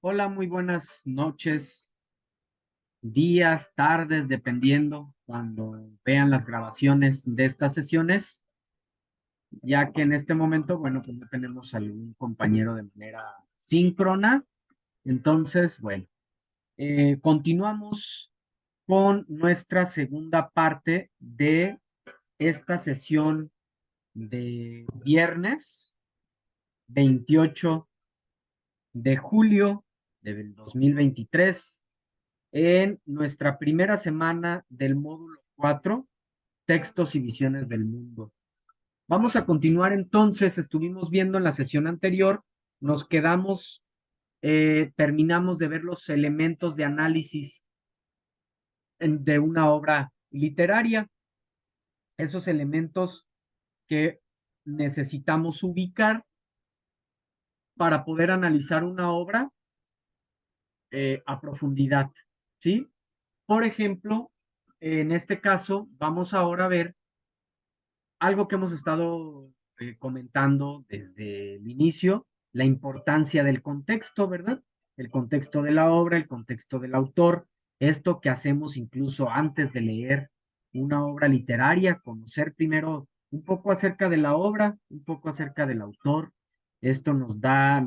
Hola, muy buenas noches, días, tardes, dependiendo cuando vean las grabaciones de estas sesiones, ya que en este momento, bueno, pues no tenemos algún compañero de manera síncrona. Entonces, bueno, continuamos con nuestra segunda parte de esta sesión de viernes 28 de julio del 2023 en nuestra primera semana del módulo 4, textos y visiones del mundo. Vamos a continuar entonces, estuvimos viendo en la sesión anterior, nos quedamos, terminamos de ver los elementos de análisis de una obra literaria, esos elementos que necesitamos ubicar para poder analizar una obra a profundidad, ¿sí? Por ejemplo, en este caso, vamos ahora a ver algo que hemos estado comentando desde el inicio, la importancia del contexto, ¿verdad? El contexto de la obra, el contexto del autor, esto que hacemos incluso antes de leer una obra literaria, conocer primero un poco acerca de la obra, un poco acerca del autor. Esto nos da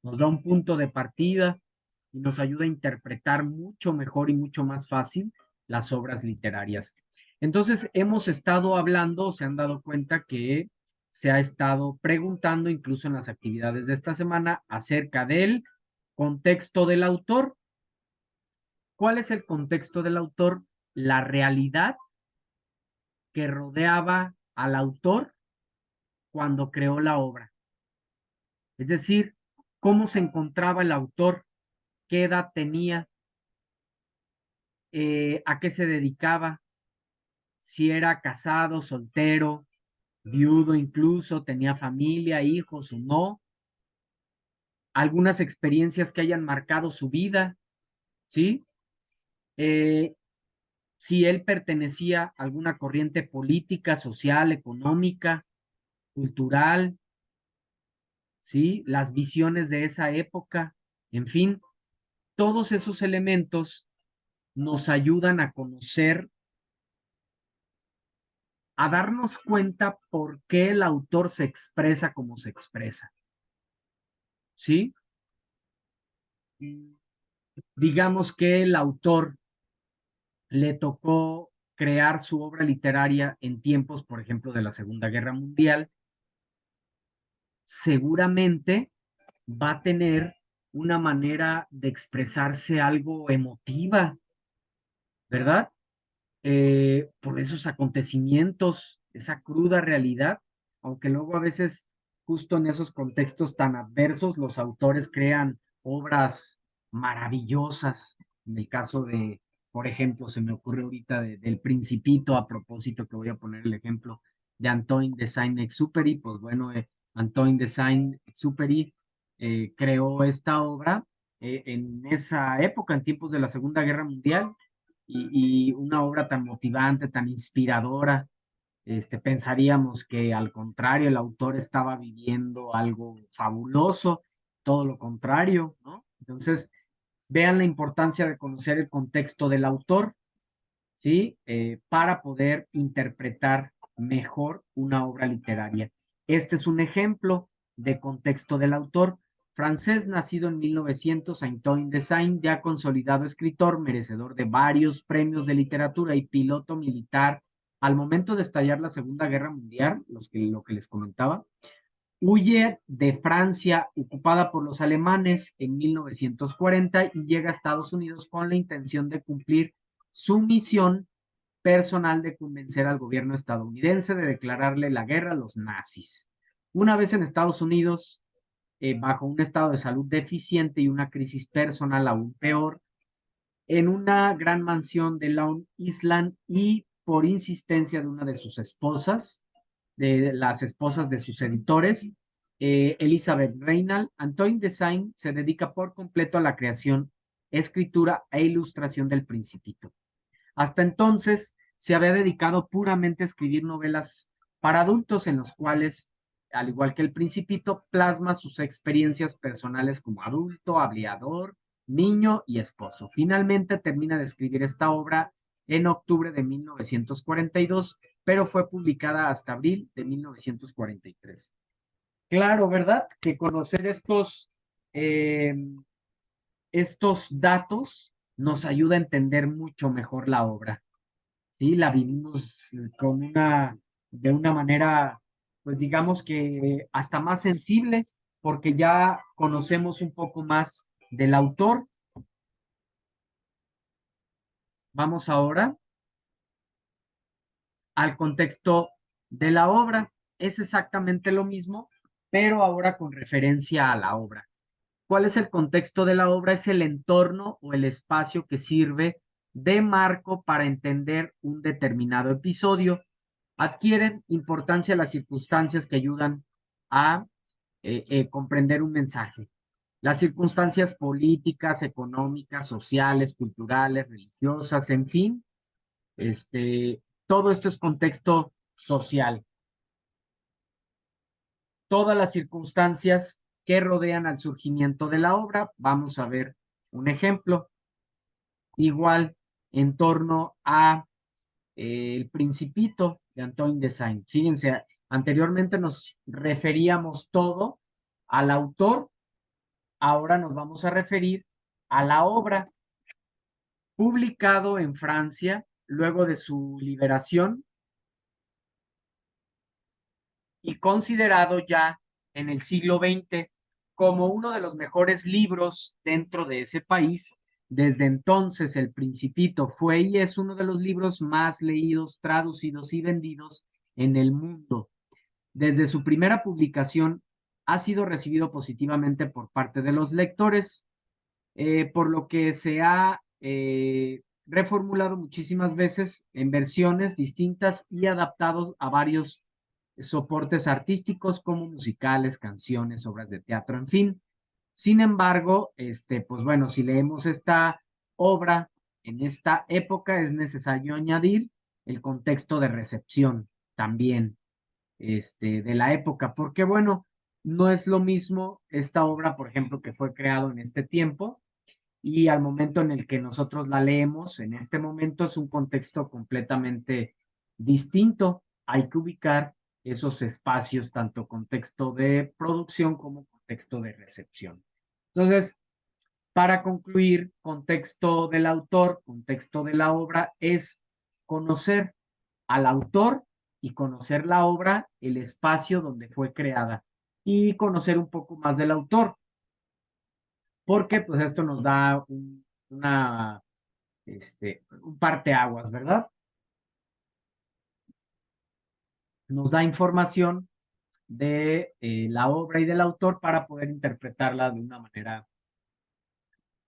un punto de partida y nos ayuda a interpretar mucho mejor y mucho más fácil las obras literarias. Entonces, hemos estado hablando, se han dado cuenta que se ha estado preguntando, incluso en las actividades de esta semana, acerca del contexto del autor. ¿Cuál es el contexto del autor? La realidad que rodeaba al autor cuando creó la obra. Es decir, cómo se encontraba el autor, qué edad tenía, a qué se dedicaba, si era casado, soltero, viudo incluso, tenía familia, hijos o no, algunas experiencias que hayan marcado su vida, ¿sí? Eh, si él pertenecía a alguna corriente política, social, económica, cultural, ¿sí? Las visiones de esa época, en fin, todos esos elementos nos ayudan a conocer, a darnos cuenta por qué el autor se expresa como se expresa, ¿sí? Digamos que el autor le tocó crear su obra literaria en tiempos, por ejemplo, de la Segunda Guerra Mundial, seguramente va a tener una manera de expresarse algo emotiva, ¿verdad? Por esos acontecimientos, esa cruda realidad, aunque luego a veces, justo en esos contextos tan adversos, los autores crean obras maravillosas. En el caso de, por ejemplo, se me ocurre ahorita del Principito, a propósito que voy a poner el ejemplo de Antoine de Saint-Exupéry, pues bueno, Antoine de Saint-Exupéry creó esta obra en esa época, en tiempos de la Segunda Guerra Mundial, y una obra tan motivante, tan inspiradora. Pensaríamos que al contrario, el autor estaba viviendo algo fabuloso, todo lo contrario, ¿no? Entonces, vean la importancia de conocer el contexto del autor, ¿sí? Para poder interpretar mejor una obra literaria. Este es un ejemplo de contexto del autor. Francés, nacido en 1900, Antoine de Saint, ya consolidado escritor, merecedor de varios premios de literatura y piloto militar. Al momento de estallar la Segunda Guerra Mundial, lo que les comentaba, huye de Francia ocupada por los alemanes en 1940 y llega a Estados Unidos con la intención de cumplir su misión personal de convencer al gobierno estadounidense de declararle la guerra a los nazis. Una vez en Estados Unidos, bajo un estado de salud deficiente y una crisis personal aún peor, en una gran mansión de Long Island y por insistencia de una de sus esposas, de las esposas de sus editores, Elizabeth Reynal, Antoine de Saint se dedica por completo a la creación, escritura e ilustración del Principito. Hasta entonces se había dedicado puramente a escribir novelas para adultos en los cuales al igual que El Principito, plasma sus experiencias personales como adulto, aviador, niño y esposo. Finalmente termina de escribir esta obra en octubre de 1942, pero fue publicada hasta abril de 1943. Claro, ¿verdad? Que conocer eh, estos datos nos ayuda a entender mucho mejor la obra. Sí, la vivimos de una manera, pues digamos que hasta más sensible, porque ya conocemos un poco más del autor. Vamos ahora al contexto de la obra. Es exactamente lo mismo, pero ahora con referencia a la obra. ¿Cuál es el contexto de la obra? Es el entorno o el espacio que sirve de marco para entender un determinado episodio. Adquieren importancia las circunstancias que ayudan a comprender un mensaje. Las circunstancias políticas, económicas, sociales, culturales, religiosas, en fin, todo esto es contexto social. Todas las circunstancias que rodean al surgimiento de la obra. Vamos a ver un ejemplo. Igual en torno a El Principito de Antoine de Saint. Fíjense, anteriormente nos referíamos todo al autor, ahora nos vamos a referir a la obra. Publicado en Francia luego de su liberación y considerado ya en el siglo XX como uno de los mejores libros dentro de ese país. Desde entonces, El Principito fue y es uno de los libros más leídos, traducidos y vendidos en el mundo. Desde su primera publicación, ha sido recibido positivamente por parte de los lectores, por lo que se ha reformulado muchísimas veces en versiones distintas y adaptados a varios soportes artísticos como musicales, canciones, obras de teatro, en fin. Sin embargo, pues bueno, si leemos esta obra en esta época, es necesario añadir el contexto de recepción también, de la época, porque bueno, no es lo mismo esta obra, por ejemplo, que fue creado en este tiempo y al momento en el que nosotros la leemos, en este momento es un contexto completamente distinto. Hay que ubicar esos espacios, tanto contexto de producción como contexto de recepción. Entonces, para concluir, contexto del autor, contexto de la obra es conocer al autor y conocer la obra, el espacio donde fue creada y conocer un poco más del autor, porque pues esto nos da un parteaguas, ¿verdad? Nos da información de la obra y del autor para poder interpretarla de una manera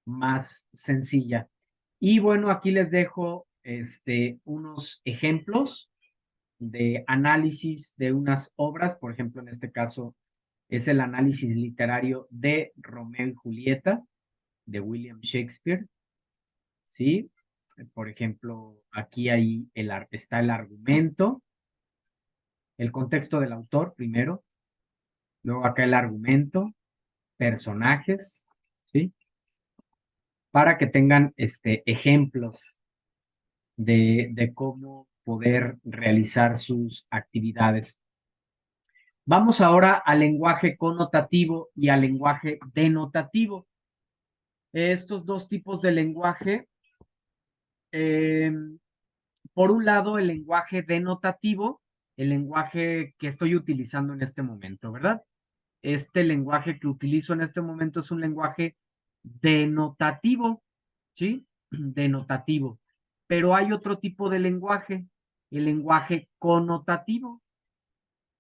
más sencilla. Y bueno, aquí les dejo unos ejemplos de análisis de unas obras, por ejemplo, en este caso es el análisis literario de Romeo y Julieta, de William Shakespeare, ¿sí? Por ejemplo, aquí está el argumento, el contexto del autor primero, luego acá el argumento, personajes, ¿sí? Para que tengan ejemplos de cómo poder realizar sus actividades. Vamos ahora al lenguaje connotativo y al lenguaje denotativo. Estos dos tipos de lenguaje, eh, por un lado, el lenguaje denotativo, el lenguaje que estoy utilizando en este momento, ¿verdad? Este lenguaje que utilizo en este momento es un lenguaje denotativo, ¿sí? Denotativo. Pero hay otro tipo de lenguaje, el lenguaje connotativo.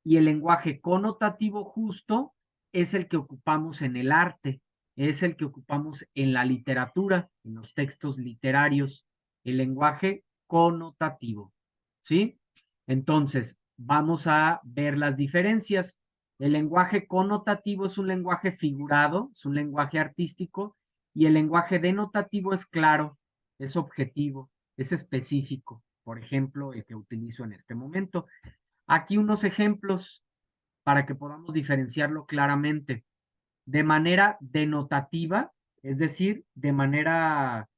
Y el lenguaje connotativo justo es el que ocupamos en el arte, es el que ocupamos en la literatura, en los textos literarios, el lenguaje connotativo, ¿sí? Entonces, vamos a ver las diferencias. El lenguaje connotativo es un lenguaje figurado, es un lenguaje artístico, y el lenguaje denotativo es claro, es objetivo, es específico. Por ejemplo, el que utilizo en este momento. Aquí unos ejemplos para que podamos diferenciarlo claramente. De manera denotativa, es decir, de manera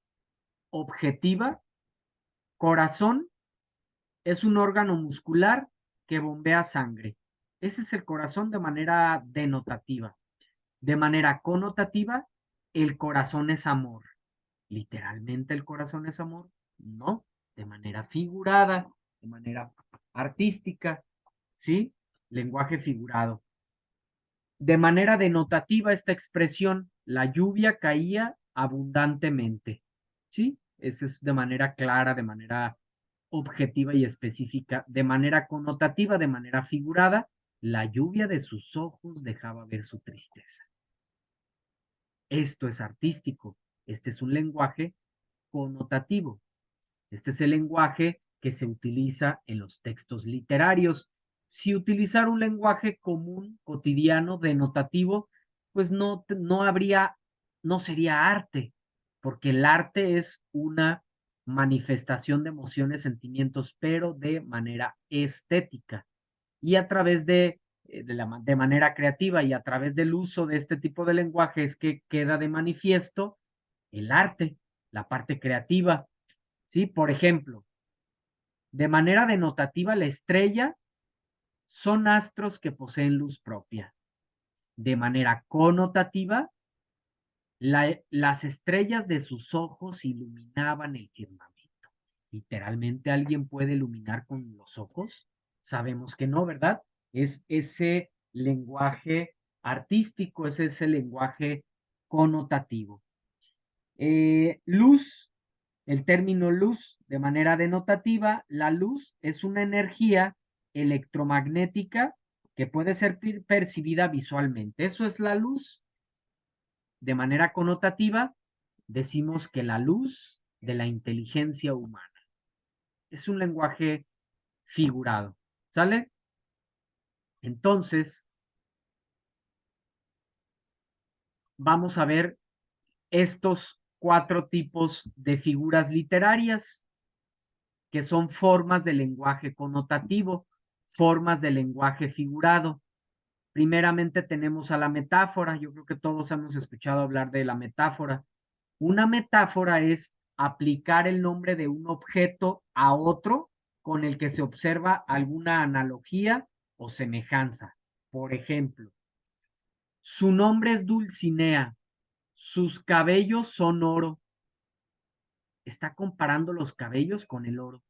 objetiva, corazón es un órgano muscular que bombea sangre. Ese es el corazón de manera denotativa. De manera connotativa, el corazón es amor. Literalmente el corazón es amor. No, de manera figurada, de manera artística, ¿sí? Lenguaje figurado. De manera denotativa esta expresión, la lluvia caía abundantemente, ¿sí? Esa es de manera clara, de manera objetiva y específica. De manera connotativa, de manera figurada, la lluvia de sus ojos dejaba ver su tristeza. Esto es artístico. Este es un lenguaje connotativo. Este es el lenguaje que se utiliza en los textos literarios. Si utilizar un lenguaje común, cotidiano, denotativo, pues no habría, no sería arte, porque el arte es una manifestación de emociones, sentimientos, pero de manera estética. Y a través de manera creativa y a través del uso de este tipo de lenguaje es que queda de manifiesto el arte, la parte creativa, ¿sí? Por ejemplo, de manera denotativa, la estrella son astros que poseen luz propia. De manera connotativa, las estrellas de sus ojos iluminaban el firmamento. ¿Literalmente alguien puede iluminar con los ojos? Sabemos que no, ¿verdad? Es ese lenguaje artístico, es ese lenguaje connotativo. Luz, el término luz de manera denotativa, la luz es una energía electromagnética que puede ser percibida visualmente. Eso es la luz. De manera connotativa, decimos que la luz de la inteligencia humana es un lenguaje figurado. ¿Sale? Entonces, vamos a ver estos 4 tipos de figuras literarias que son formas de lenguaje connotativo, formas de lenguaje figurado. Primeramente tenemos a la metáfora. Yo creo que todos hemos escuchado hablar de la metáfora. Una metáfora es aplicar el nombre de un objeto a otro con el que se observa alguna analogía o semejanza. Por ejemplo, su nombre es Dulcinea, sus cabellos son oro. Está comparando los cabellos con el oro.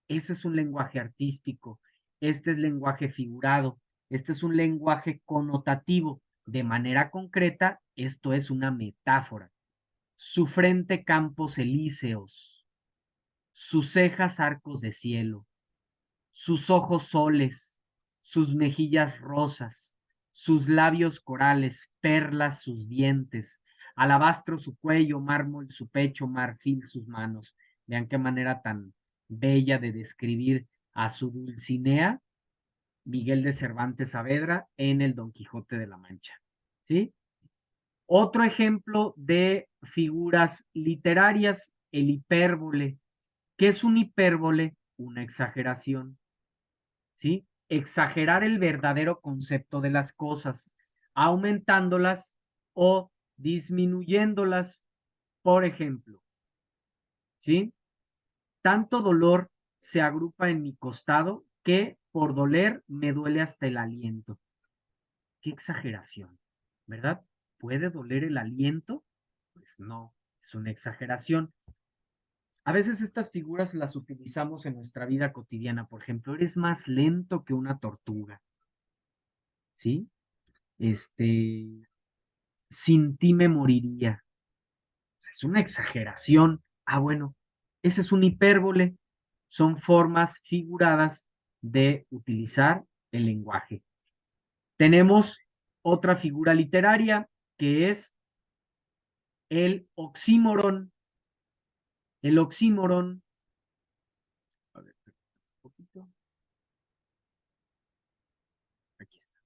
Ese es un lenguaje artístico, este es lenguaje figurado, este es un lenguaje connotativo. De manera concreta, esto es una metáfora. Su frente campos elíseos, sus cejas arcos de cielo, sus ojos soles, sus mejillas rosas, sus labios corales, perlas sus dientes, alabastro su cuello, mármol su pecho, marfil sus manos. Vean qué manera tan bella de describir a su Dulcinea, Miguel de Cervantes Saavedra, en el Don Quijote de la Mancha. ¿Sí? Otro ejemplo de figuras literarias, el hipérbole. ¿Qué es un hipérbole? Una exageración. ¿Sí? Exagerar el verdadero concepto de las cosas, aumentándolas o disminuyéndolas. Por ejemplo, ¿sí? Tanto dolor se agrupa en mi costado que por doler me duele hasta el aliento. Qué exageración, ¿verdad? ¿Puede doler el aliento? Pues no, es una exageración. A veces estas figuras las utilizamos en nuestra vida cotidiana. Por ejemplo, eres más lento que una tortuga, ¿sí? Sin ti me moriría. Es una exageración. Ah, bueno, ese es un hipérbole. Son formas figuradas de utilizar el lenguaje. Tenemos otra figura literaria que es el oxímoron. El oxímoron, a ver, un poquito, aquí está.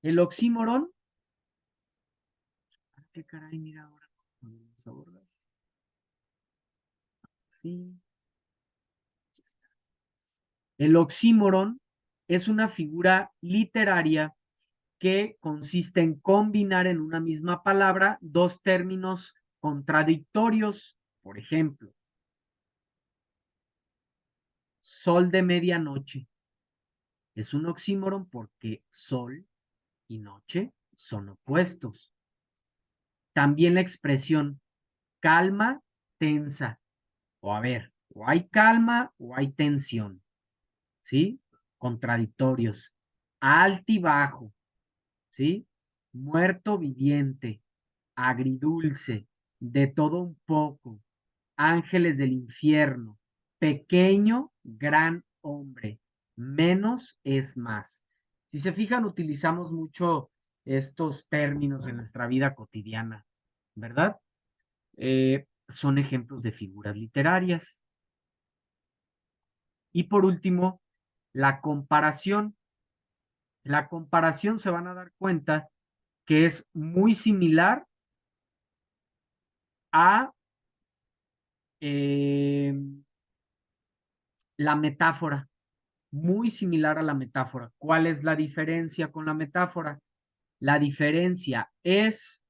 El oxímoron, qué caray, mira ahora. Vamos a abordar. Sí, el oxímoron es una figura literaria que consiste en combinar en una misma palabra dos términos contradictorios. Por ejemplo, sol de medianoche. Es un oxímoron porque sol y noche son opuestos. También la expresión calma, tensa. O a ver, o hay calma o hay tensión. ¿Sí? Contradictorios. Altibajo. ¿Sí? Muerto viviente, agridulce, de todo un poco, ángeles del infierno, pequeño, gran hombre, menos es más. Si se fijan, utilizamos mucho estos términos en nuestra vida cotidiana, ¿verdad? Son ejemplos de figuras literarias. Y por último, la comparación. La comparación se van a dar cuenta que es muy similar a eh, la metáfora, muy similar a la metáfora. ¿Cuál es la diferencia con la metáfora? La diferencia es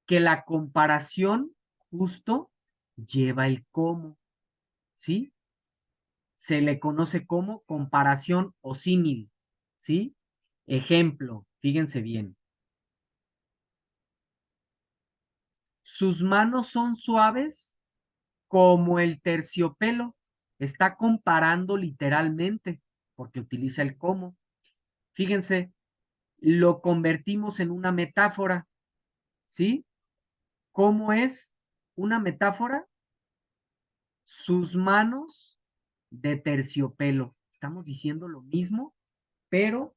que la comparación justo lleva el cómo, ¿sí? Se le conoce como comparación o símil, ¿sí? Ejemplo, fíjense bien. Sus manos son suaves como el terciopelo. Está comparando literalmente, porque utiliza el cómo. Fíjense, lo convertimos en una metáfora, ¿sí? ¿Cómo es una metáfora? Sus manos de terciopelo. Estamos diciendo lo mismo, pero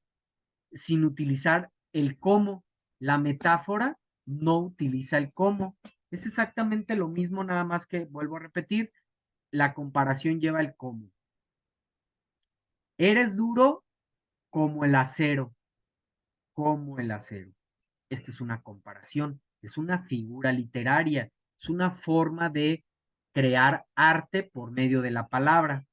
sin utilizar el cómo. La metáfora no utiliza el cómo. Es exactamente lo mismo, nada más que, vuelvo a repetir, la comparación lleva el cómo. Eres duro como el acero, como el acero. Esta es una comparación, es una figura literaria, es una forma de crear arte por medio de la palabra.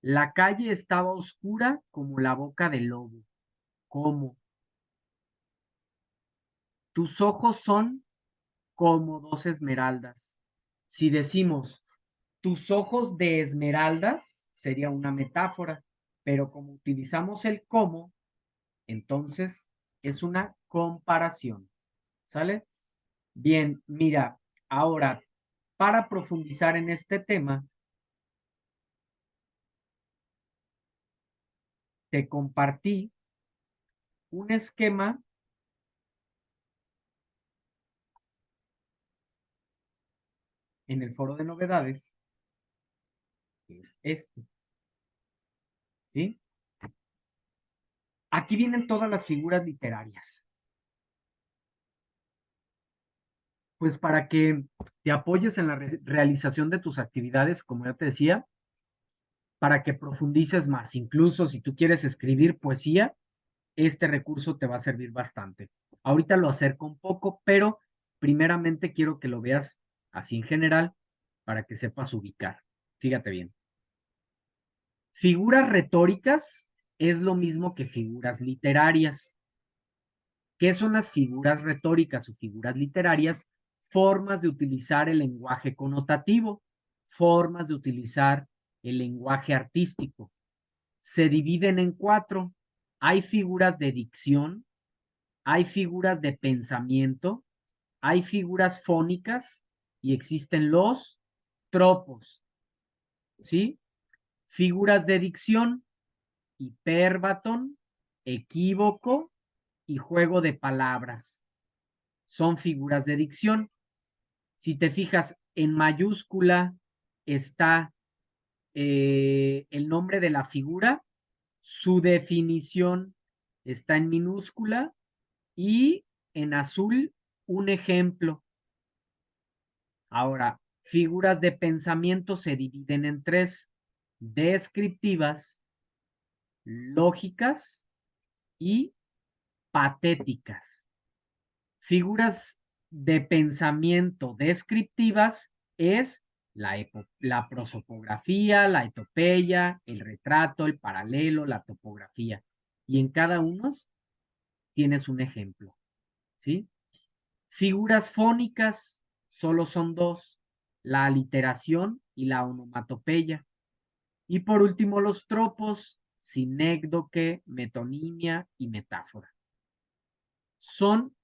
La calle estaba oscura como la boca del lobo. ¿Cómo? Tus ojos son como dos esmeraldas. Si decimos tus ojos de esmeraldas, sería una metáfora, pero como utilizamos el cómo, entonces es una comparación. ¿Sale? Bien, mira, ahora, para profundizar en este tema, te compartí un esquema en el foro de novedades, que es este, ¿sí? Aquí vienen todas las figuras literarias. Pues para que te apoyes en la realización de tus actividades, como ya te decía, para que profundices más. Incluso si tú quieres escribir poesía, este recurso te va a servir bastante. Ahorita lo acerco un poco, pero primeramente quiero que lo veas así en general para que sepas ubicar. Fíjate bien. Figuras retóricas es lo mismo que figuras literarias. ¿Qué son las figuras retóricas o figuras literarias? Formas de utilizar el lenguaje connotativo, formas de utilizar el lenguaje artístico. Se dividen en cuatro. Hay figuras de dicción, hay figuras de pensamiento, hay figuras fónicas y existen los tropos, ¿sí? Figuras de dicción, hiperbatón, equívoco y juego de palabras. Son figuras de dicción. Si te fijas, en mayúscula está el nombre de la figura, su definición está en minúscula y en azul un ejemplo. Ahora, figuras de pensamiento se dividen en tres: descriptivas, lógicas y patéticas. Figuras de pensamiento descriptivas es la prosopografía, la etopeya, el retrato, el paralelo, la topografía. y en cada uno tienes un ejemplo, ¿sí? Figuras fónicas solo son dos, la aliteración y la onomatopeya. Y por último, los tropos, sinécdoque, metonimia y metáfora. Son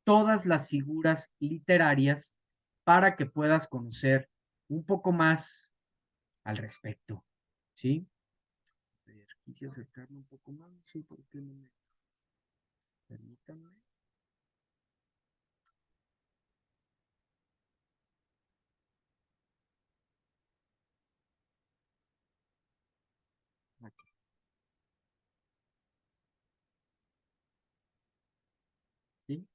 todas las figuras literarias para que puedas conocer un poco más al respecto, ¿sí? A ver, quise acercarme un poco más, no sé por qué no me... Permítanme. Aquí, ¿sí?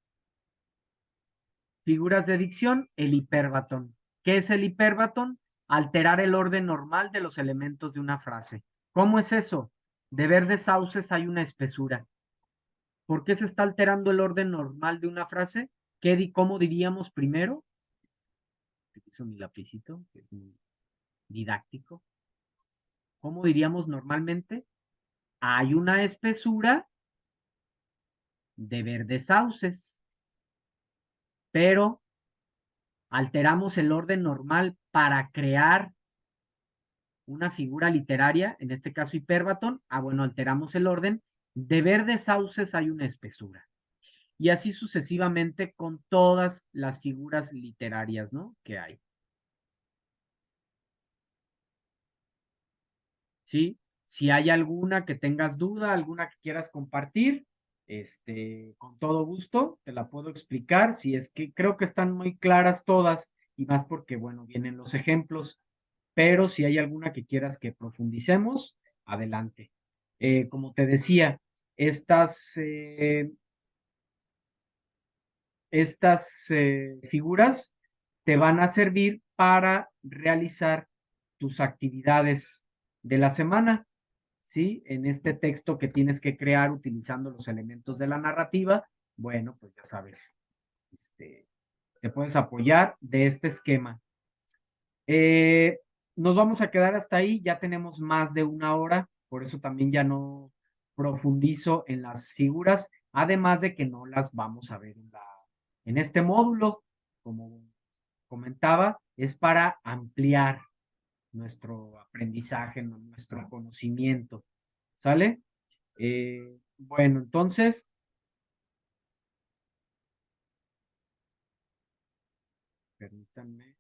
Figuras de dicción, el hiperbatón. ¿Qué es el hiperbatón? Alterar el orden normal de los elementos de una frase. ¿Cómo es eso? De verdes sauces hay una espesura. ¿Por qué se está alterando el orden normal de una frase? ¿Cómo diríamos primero? Utilizo mi lapicito, que es muy didáctico. ¿Cómo diríamos normalmente? Hay una espesura de verdes sauces, pero alteramos el orden normal para crear una figura literaria, en este caso hiperbatón. Bueno, alteramos el orden. De verdes sauces hay una espesura. Y así sucesivamente con todas las figuras literarias, ¿no? Que hay. ¿Sí? Si hay alguna que tengas duda, alguna que quieras compartir, con todo gusto te la puedo explicar. Si es que creo que están muy claras todas y más porque, bueno, vienen los ejemplos, pero si hay alguna que quieras que profundicemos, adelante. Como te decía, estas, eh, estas figuras te van a servir para realizar tus actividades de la semana. ¿Sí? En este texto que tienes que crear utilizando los elementos de la narrativa, bueno, pues ya sabes, este, te puedes apoyar de este esquema. Eh, Nos vamos a quedar hasta ahí, ya tenemos más de una hora, por eso también ya no profundizo en las figuras, además de que no las vamos a ver en este módulo, como comentaba, es para ampliar nuestro aprendizaje, nuestro conocimiento. ¿Sale? Bueno, entonces, permítanme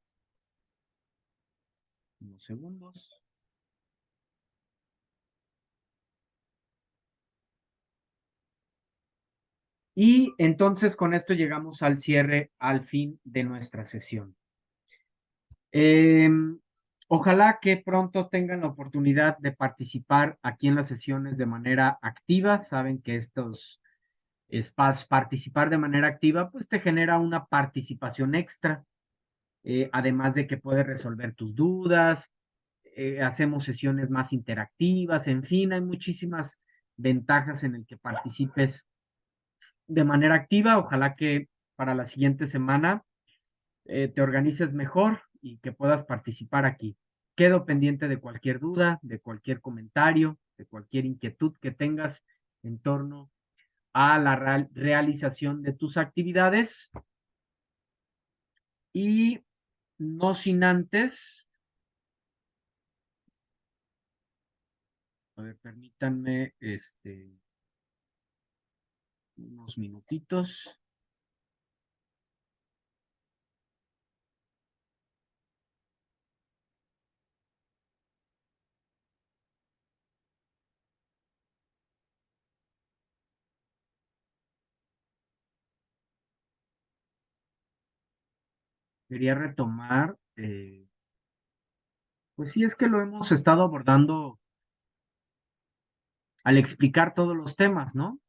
unos segundos. Y entonces con esto llegamos al cierre, al fin de nuestra sesión. Ojalá que pronto tengan la oportunidad de participar aquí en las sesiones de manera activa. Saben que estos espacios, participar de manera activa, pues te genera una participación extra, además de que puedes resolver tus dudas, hacemos sesiones más interactivas, en fin, hay muchísimas ventajas en el que participes de manera activa. Ojalá que para la siguiente semana te organices mejor y que puedas participar aquí. Quedo pendiente de cualquier duda, de cualquier comentario, de cualquier inquietud que tengas en torno a la realización de tus actividades. Y no sin antes, a ver, permítanme unos minutitos. Quería retomar, pues sí, es que lo hemos estado abordando al explicar todos los temas, ¿no?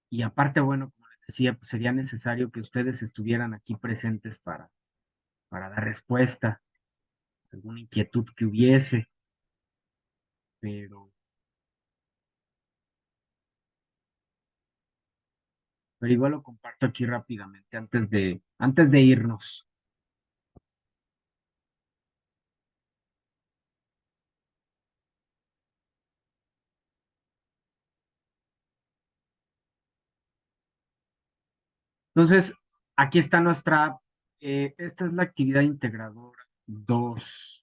Y aparte, bueno, como les decía, pues sería necesario que ustedes estuvieran aquí presentes para dar respuesta a alguna inquietud que hubiese, pero, pero igual lo comparto aquí rápidamente antes de irnos. Entonces, aquí está nuestra, esta es la actividad integradora 2.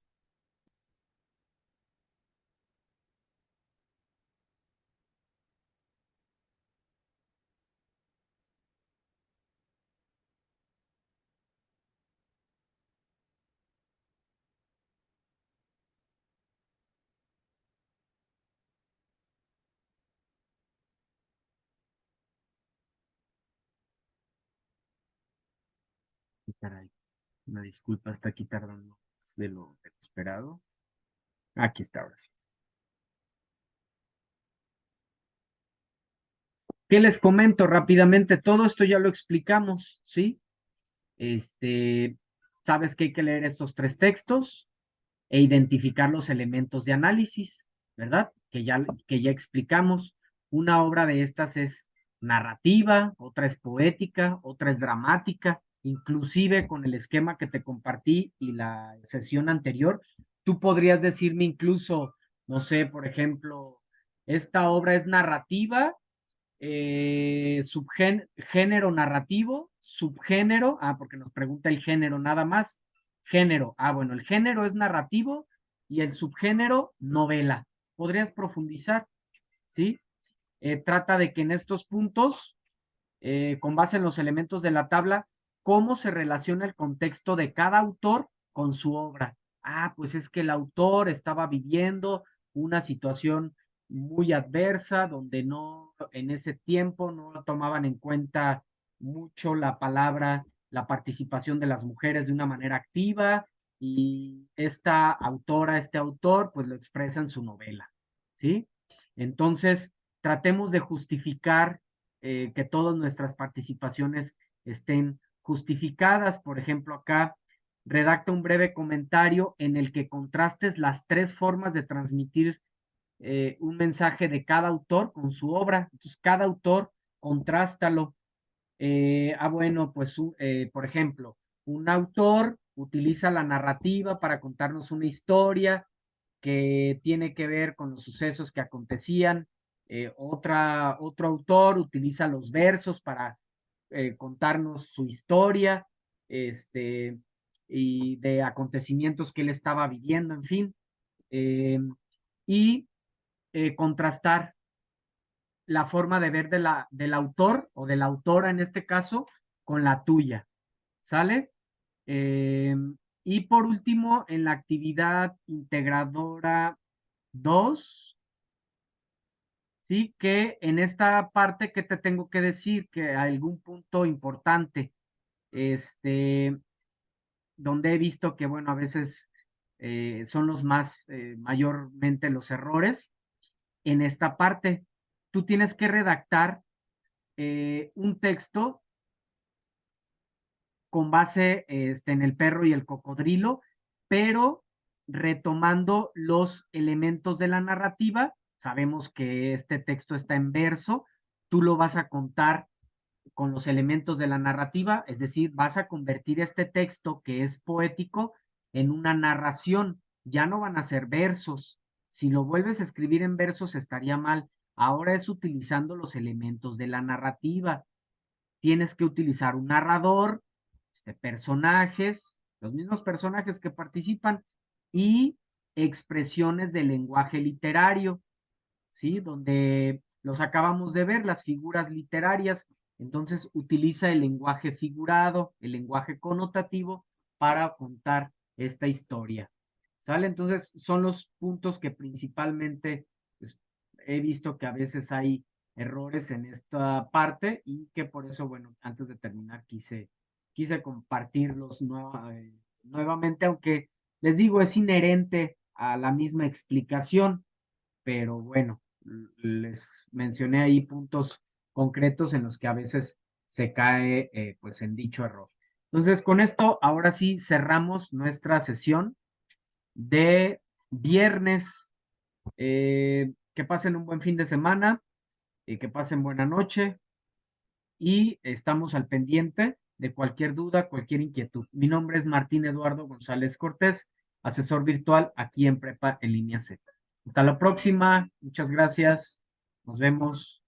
Caray, una disculpa, está aquí tardando más de lo esperado. Aquí está ahora sí. ¿Qué les comento rápidamente? Todo esto ya lo explicamos, ¿sí? Este, sabes que hay que leer estos 3 textos e identificar los elementos de análisis, ¿verdad? Que ya explicamos. Una obra de estas es narrativa, otra es poética, otra es dramática, inclusive con el esquema que te compartí y la sesión anterior, tú podrías decirme incluso, no sé, por ejemplo, esta obra es narrativa, género narrativo, subgénero, porque nos pregunta el género nada más. Género, bueno, el género es narrativo y el subgénero novela. ¿Podrías profundizar? ¿Sí? Trata de que en estos puntos, con base en los elementos de la tabla, cómo se relaciona el contexto de cada autor con su obra. Pues es que el autor estaba viviendo una situación muy adversa, donde no, en ese tiempo no tomaban en cuenta mucho la palabra, la participación de las mujeres de una manera activa, y esta autora, este autor, pues lo expresa en su novela, ¿sí? Entonces, tratemos de justificar que todas nuestras participaciones estén justificadas. Por ejemplo, acá redacta un breve comentario en el que contrastes las 3 formas de transmitir un mensaje de cada autor con su obra. Entonces, cada autor, contrástalo. Bueno, pues, por ejemplo, un autor utiliza la narrativa para contarnos una historia que tiene que ver con los sucesos que acontecían. Otro autor utiliza los versos para contarnos su historia, este, y de acontecimientos que él estaba viviendo, en fin. Y contrastar la forma de ver del autor o de la autora en este caso con la tuya, ¿sale? Eh, y por último, en la actividad integradora 2, ¿sí? Que en esta parte que te tengo que decir, que hay algún punto importante, este, donde he visto que, bueno, a veces son los más, mayormente los errores, en esta parte, tú tienes que redactar un texto con base en el perro y el cocodrilo, pero retomando los elementos de la narrativa. Sabemos que este texto está en verso, tú lo vas a contar con los elementos de la narrativa, es decir, vas a convertir este texto que es poético en una narración, ya no van a ser versos. Si lo vuelves a escribir en versos estaría mal. Ahora es utilizando los elementos de la narrativa. Tienes que utilizar un narrador, personajes, los mismos personajes que participan, y expresiones del lenguaje literario, ¿sí? Donde los acabamos de ver, las figuras literarias. Entonces utiliza el lenguaje figurado, el lenguaje connotativo para contar esta historia. ¿Sale? Entonces son los puntos que principalmente, pues, he visto que a veces hay errores en esta parte, y que por eso, bueno, antes de terminar quise compartirlos nuevamente, aunque les digo, es inherente a la misma explicación, pero bueno, les mencioné ahí puntos concretos en los que a veces se cae, pues, en dicho error. Entonces, con esto, ahora sí cerramos nuestra sesión de viernes. Que pasen un buen fin de semana, que pasen buena noche, y estamos al pendiente de cualquier duda, cualquier inquietud. Mi nombre es Martín Eduardo González Cortés, asesor virtual aquí en Prepa en Línea Z. Hasta la próxima, muchas gracias, nos vemos.